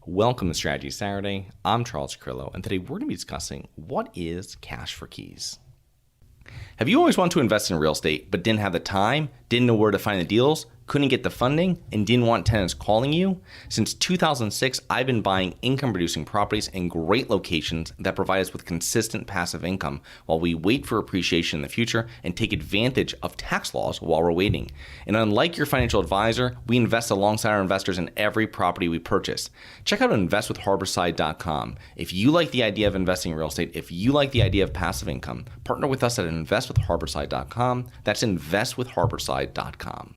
Welcome to Strategy Saturday. I'm Charles Carillo, and today we're going to be discussing what is cash for keys. Have you always wanted to invest in real estate but didn't have the time, didn't know where to find the deals, couldn't get the funding, and didn't want tenants calling you? Since 2006, I've been buying income-producing properties in great locations that provide us with consistent passive income while we wait for appreciation in the future and take advantage of tax laws while we're waiting. And unlike your financial advisor, we invest alongside our investors in every property we purchase. Check out investwithharborside.com. If you like the idea of investing in real estate, if you like the idea of passive income, partner with us at investwithharborside.com. That's investwithharborside.com.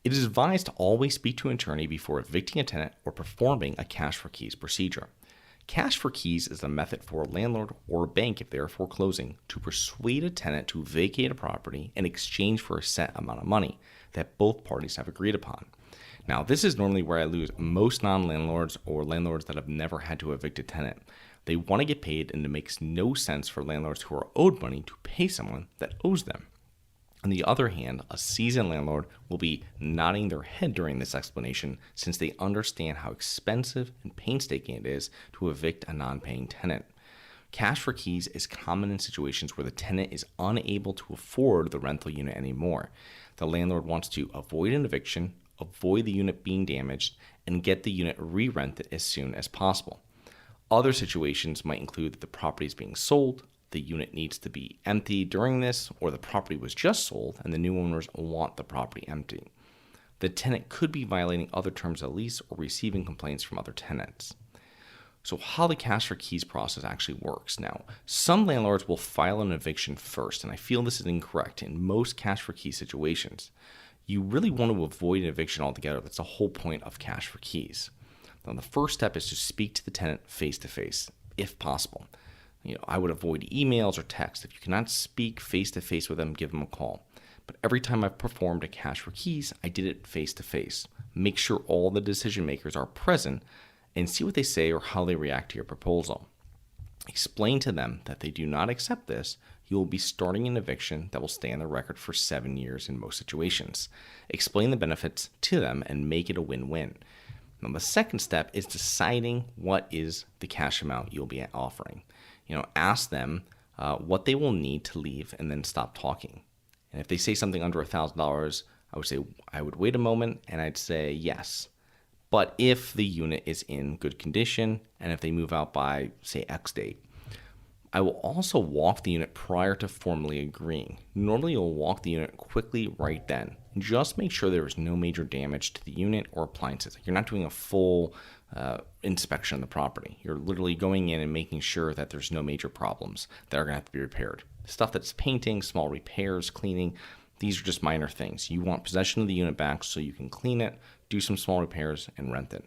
It is advised to always speak to an attorney before evicting a tenant or performing a cash for keys procedure. Cash for keys is a method for a landlord or a bank, if they are foreclosing, to persuade a tenant to vacate a property in exchange for a set amount of money that both parties have agreed upon. Now, this is normally where I lose most non-landlords or landlords that have never had to evict a tenant. They want to get paid, and it makes no sense for landlords who are owed money to pay someone that owes them. On the other hand, a seasoned landlord will be nodding their head during this explanation since they understand how expensive and painstaking it is to evict a non-paying tenant. Cash for keys is common in situations where the tenant is unable to afford the rental unit anymore. The landlord wants to avoid an eviction, avoid the unit being damaged, and get the unit re-rented as soon as possible. Other situations might include that the property is being sold, the unit needs to be empty during this, or the property was just sold and the new owners want the property empty. The tenant could be violating other terms of the lease or receiving complaints from other tenants. So how the cash for keys process actually works. Now, some landlords will file an eviction first, and I feel this is incorrect in most cash for keys situations. You really want to avoid an eviction altogether. That's the whole point of cash for keys. Now, the first step is to speak to the tenant face to face, if possible. I would avoid emails or text. If you cannot speak face to face with them, give them a call. But every time I've performed a cash for keys, I did it face to face. Make sure all the decision makers are present and see what they say or how they react to your proposal. Explain to them that they do not accept this. You will be starting an eviction that will stay on the record for 7 years in most situations. Explain the benefits to them and make it a win-win. Now, the second step is deciding what is the cash amount you'll be offering. Ask them what they will need to leave and then stop talking. And if they say something under $1,000, I would wait a moment and I'd say yes. But if the unit is in good condition and if they move out by, say, X date, I will also walk the unit prior to formally agreeing. Normally, you'll walk the unit quickly right then. Just make sure there is no major damage to the unit or appliances. You're not doing a full inspection of the property. You're literally going in and making sure that there's no major problems that are going to have to be repaired. Stuff that's painting, small repairs, cleaning, these are just minor things. You want possession of the unit back so you can clean it, do some small repairs, and rent it.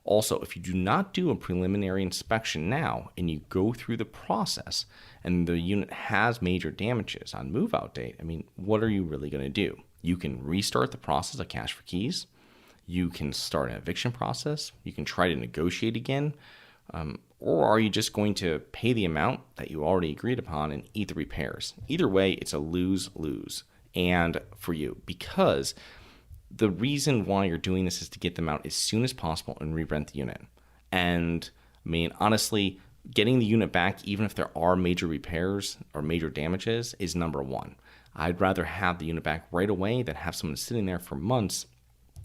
Also, if you do not do a preliminary inspection now and you go through the process and the unit has major damages on move-out date, what are you really going to do? You can restart the process of cash for keys. You can start an eviction process. You can try to negotiate again. Or are you just going to pay the amount that you already agreed upon and eat the repairs? Either way, it's a lose-lose. And for you, because the reason why you're doing this is to get them out as soon as possible and re-rent the unit. And honestly, getting the unit back, even if there are major repairs or major damages, is number one. I'd rather have the unit back right away than have someone sitting there for months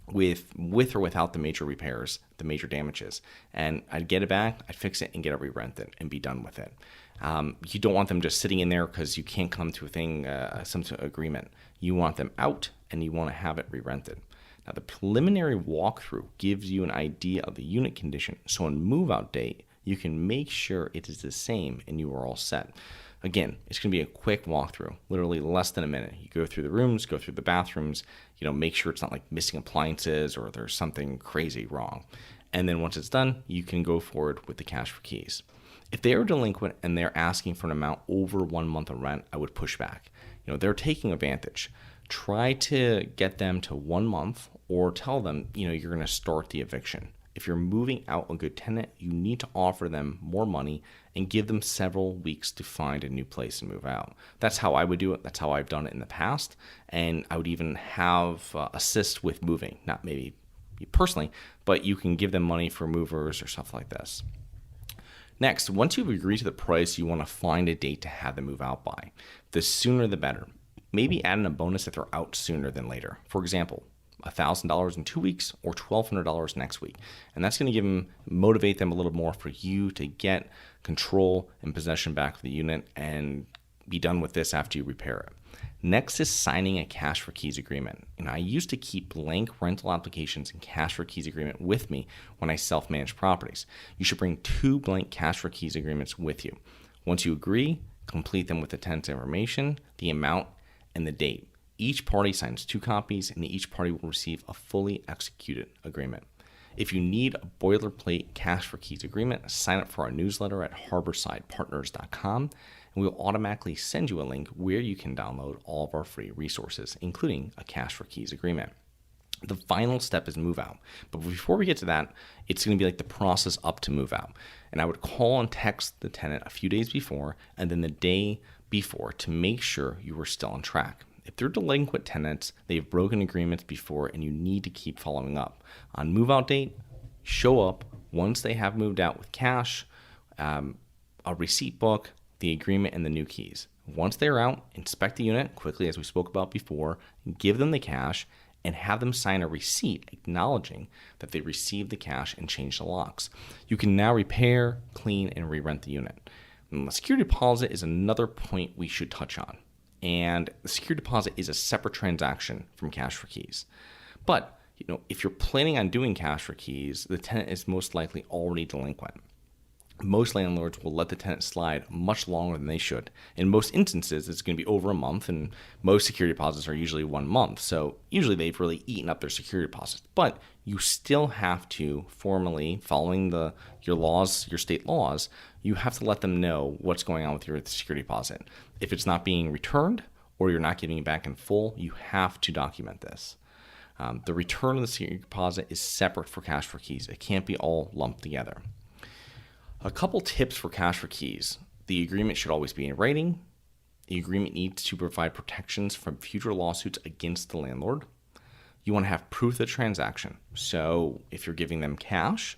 with or without the major repairs, the major damages. And I'd get it back, I'd fix it and get it re-rented and be done with it. You don't want them just sitting in there because you can't come to some sort of agreement. You want them out and you want to have it re-rented. Now, the preliminary walkthrough gives you an idea of the unit condition. So on move-out date, you can make sure it is the same and you are all set. Again, it's going to be a quick walkthrough, literally less than a minute. You go through the rooms, go through the bathrooms, make sure it's not like missing appliances or there's something crazy wrong. And then once it's done, you can go forward with the cash for keys. If they are delinquent and they're asking for an amount over 1 month of rent, I would push back. They're taking advantage. Try to get them to 1 month or tell them, you're going to start the eviction. If you're moving out a good tenant, you need to offer them more money and give them several weeks to find a new place and move out. That's how I would do it. That's how I've done it in the past. And I would even have assist with moving, not maybe personally, but you can give them money for movers or stuff like this. Next, once you've agreed to the price, you want to find a date to have them move out by. The sooner the better. Maybe add in a bonus if they're out sooner than later. For example, $1,000 in 2 weeks or $1,200 next week. And that's going to motivate them a little more for you to get control and possession back of the unit and be done with this after you repair it. Next is signing a cash for keys agreement. And I used to keep blank rental applications and cash for keys agreement with me when I self-manage properties. You should bring 2 blank cash for keys agreements with you. Once you agree, complete them with the tenant's information, the amount, and the date. Each party signs 2 copies, and each party will receive a fully executed agreement. If you need a boilerplate cash for keys agreement, sign up for our newsletter at harborsidepartners.com, and we'll automatically send you a link where you can download all of our free resources, including a cash for keys agreement. The final step is move out. But before we get to that, it's going to be like the process up to move out. And I would call and text the tenant a few days before and then the day before to make sure you were still on track. If they're delinquent tenants, they've broken agreements before and you need to keep following up. On move out date, show up once they have moved out with cash, a receipt book, the agreement, and the new keys. Once they're out, inspect the unit quickly as we spoke about before, give them the cash, and have them sign a receipt acknowledging that they received the cash and changed the locks. You can now repair, clean, and re-rent the unit. And the security deposit is another point we should touch on. And the security deposit is a separate transaction from cash for keys. But if you're planning on doing cash for keys, the tenant is most likely already delinquent. Most landlords will let the tenant slide much longer than they should. In most instances, it's going to be over a month, and most security deposits are usually 1 month. So usually they've really eaten up their security deposits. But you still have to formally, following your laws, your state laws, you have to let them know what's going on with your security deposit. If it's not being returned or you're not giving it back in full, you have to document this. The return of the security deposit is separate for cash for keys. It can't be all lumped together. A couple tips for cash for keys. The agreement should always be in writing. The agreement needs to provide protections from future lawsuits against the landlord. You want to have proof of the transaction. So if you're giving them cash,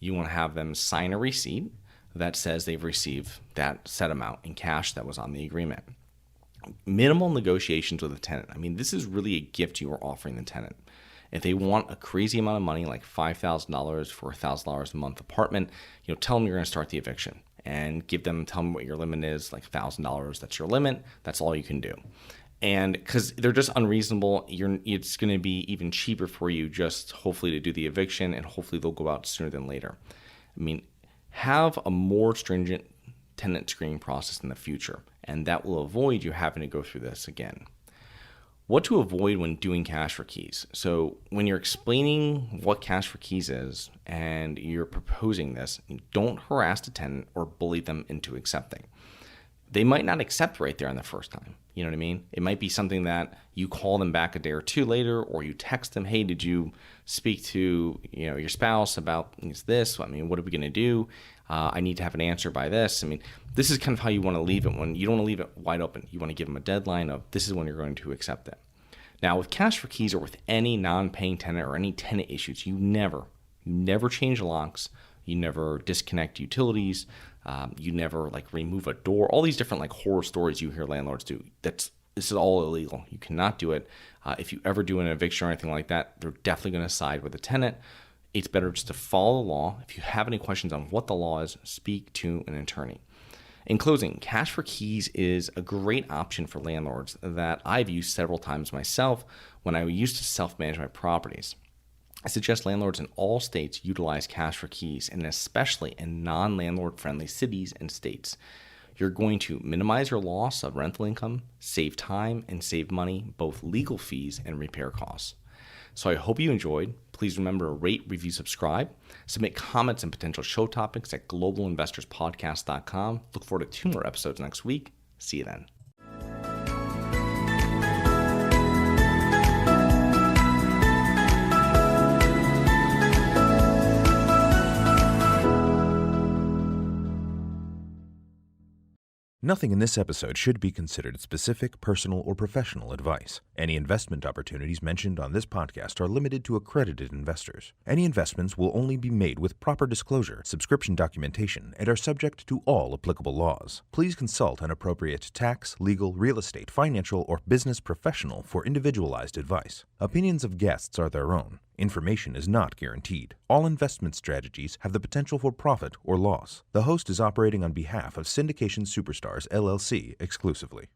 you want to have them sign a receipt that says they've received that set amount in cash that was on the agreement. Minimal negotiations with the tenant. I mean, this is really a gift you are offering the tenant. If they want a crazy amount of money, like $5,000 for a $1,000 a month apartment, tell them you're going to start the eviction and tell them what your limit is, like $1,000. That's your limit. That's all you can do. And because they're just unreasonable, it's going to be even cheaper for you just hopefully to do the eviction, and hopefully they'll go out sooner than later. I mean, have a more stringent tenant screening process in the future, and that will avoid you having to go through this again. What to avoid when doing cash for keys. So when you're explaining what cash for keys is and you're proposing this, don't harass the tenant or bully them into accepting. They might not accept right there on the first time. You know what I mean? It might be something that you call them back a day or two later, or you text them, hey, did you speak to your spouse about this? I mean, what are we going to do? I need to have an answer by this. I mean, this is kind of how you want to leave it. When you don't want to leave it wide open. You want to give them a deadline of this is when you're going to accept it. Now, with cash for keys or with any non-paying tenant or any tenant issues, you never change locks. You never disconnect utilities. You never remove a door. All these different horror stories you hear landlords do. This is all illegal. You cannot do it. If you ever do an eviction or anything like that, they're definitely going to side with the tenant. It's better just to follow the law. If you have any questions on what the law is, speak to an attorney. In closing, cash for keys is a great option for landlords that I've used several times myself when I used to self-manage my properties. I suggest landlords in all states utilize cash for keys, and especially in non-landlord friendly cities and states. You're going to minimize your loss of rental income, save time, and save money, both legal fees and repair costs. So I hope you enjoyed. Please remember to rate, review, subscribe. Submit comments and potential show topics at globalinvestorspodcast.com. Look forward to 2 more episodes next week. See you then. Nothing in this episode should be considered specific, personal, or professional advice. Any investment opportunities mentioned on this podcast are limited to accredited investors. Any investments will only be made with proper disclosure, subscription documentation, and are subject to all applicable laws. Please consult an appropriate tax, legal, real estate, financial, or business professional for individualized advice. Opinions of guests are their own. Information is not guaranteed. All investment strategies have the potential for profit or loss. The host is operating on behalf of Syndication Superstars LLC exclusively.